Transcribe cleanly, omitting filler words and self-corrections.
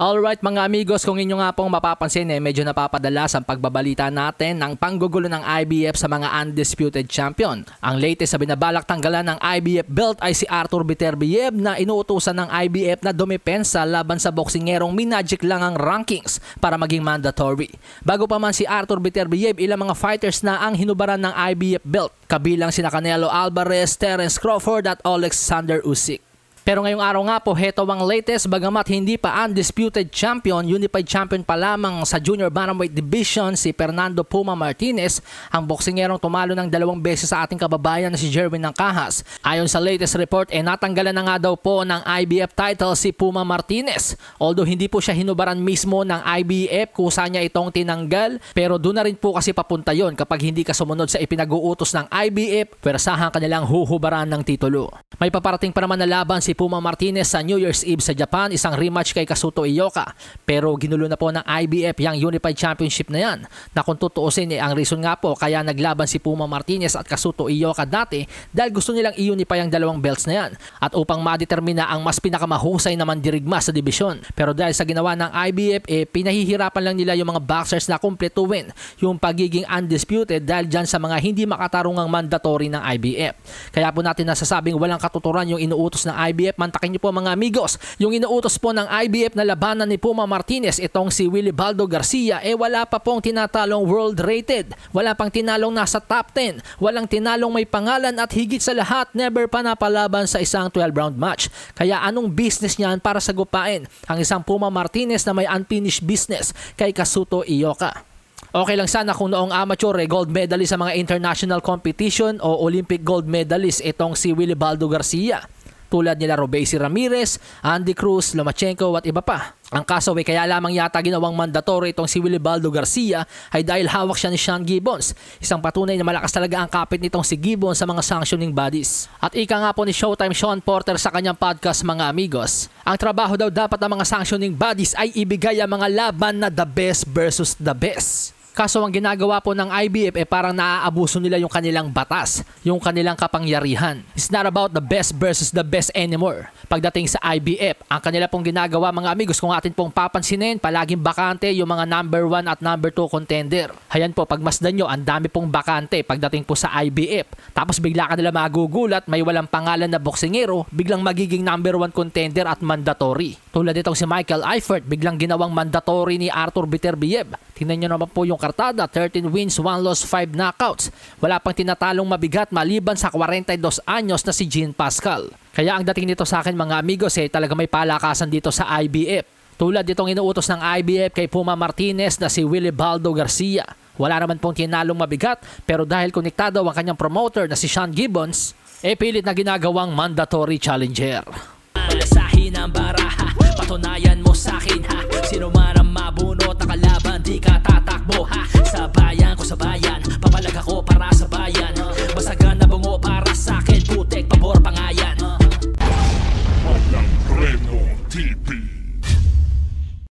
Alright mga amigos, kung inyo nga pong mapapansin medyo napapadalas ang pagbabalita natin ng panggugulo ng IBF sa mga undisputed champion. Ang latest sa binabalak tanggalan ng IBF belt ay si Artur Beterbiev na inuutusan ng IBF na dumepensa laban sa boksingerong minagic lang ang rankings para maging mandatory. Bago pa man si Artur Beterbiev, ilang mga fighters na ang hinubaran ng IBF belt, kabilang sina Canelo Alvarez, Terence Crawford at Alexander Usyk. Pero ngayong araw nga po, heto ang latest, bagamat hindi pa undisputed champion, unified champion pa lamang sa junior bantamweight division si Fernando Puma Martinez, ang boksingerong tumalo ng 2 beses sa ating kababayan na si Jerwin Nangkahas. Ayon sa latest report, natanggalan na nga daw po ng IBF title si Puma Martinez. Although hindi po siya hinubaran mismo ng IBF, kusa niya itong tinanggal, pero doon na rin po kasi papunta yon kapag hindi ka sumunod sa ipinag-uutos ng IBF, pwersahan kanilang huhubaran ng titulo. May paparating pa naman na laban si Puma Martinez sa New Year's Eve sa Japan, isang rematch kay Kazuto Ioka. Pero ginulo na po ng IBF yung Unified Championship na yan, na kung tutuusin ang reason nga po kaya naglaban si Puma Martinez at Kazuto Ioka dati dahil gusto nilang i-unify ang 2 belts na yan at upang madetermina ang mas pinakamahusay na mandirigma sa dibisyon. Pero dahil sa ginawa ng IBF, pinahihirapan lang nila yung mga boxers na kumpletuhin yung pagiging undisputed dahil dyan sa mga hindi makatarungang mandatory ng IBF. Kaya po natin nasasabing walang katuturan yung inuutos ng IBF. Mantakin niyo po mga amigos, yung inuutos po ng IBF na labanan ni Puma Martinez, itong si Wilibaldo Garcia, wala pa pong tinatalong world rated, wala pang tinalong nasa top 10, walang tinalong may pangalan at higit sa lahat, never pa napalaban sa isang 12-round match. Kaya anong business niyan para sagupain ang isang Puma Martinez na may unfinished business kay Kazuto Ioka? Okay lang sana kung noong amateur gold medalist sa mga international competition o Olympic gold medalist itong si Wilibaldo Garcia, tulad nila Robeisy Ramirez, Andy Cruz, Lomachenko at iba pa. Ang kaso kaya lamang yata ginawang mandatory itong si Wilibaldo Garcia ay dahil hawak siya ni Sean Gibbons, isang patunay na malakas talaga ang kapit nitong si Gibbons sa mga sanctioning bodies. At ika nga po ni Showtime Sean Porter sa kanyang podcast mga amigos, ang trabaho daw dapat ng mga sanctioning bodies ay ibigay ang mga laban na the best versus the best. Kaso ang ginagawa po ng IBF parang naaabuso nila yung kanilang batas, yung kanilang kapangyarihan. It's not about the best versus the best anymore. Pagdating sa IBF, ang kanila pong ginagawa mga amigos, kung atin pong papansinin, palaging bakante yung mga number 1 at number 2 contender. Hayan po, pagmasdan nyo, ang dami pong bakante pagdating po sa IBF. Tapos bigla ka nila magugulat, may walang pangalan na boksingero, biglang magiging number 1 contender at mandatory. Tulad itong si Michael Eifert, biglang ginawang mandatory ni Artur Beterbiev. Tingnan nyo naman po yung kartada, 13 wins, 1 loss, 5 knockouts. Wala pang tinatalong mabigat maliban sa 42 anyos na si Jean Pascal. Kaya ang dating nito sa akin mga amigos talaga may palakasan dito sa IBF. Tulad ditong inuutos ng IBF kay Puma Martinez na si Wilibaldo Garcia. Wala naman pong tinalong mabigat, pero dahil konektado ang kanyang promoter na si Sean Gibbons, pilit na ginagawang mandatory challenger. Malasahin ang baraha, patunayan mo sa akin ha.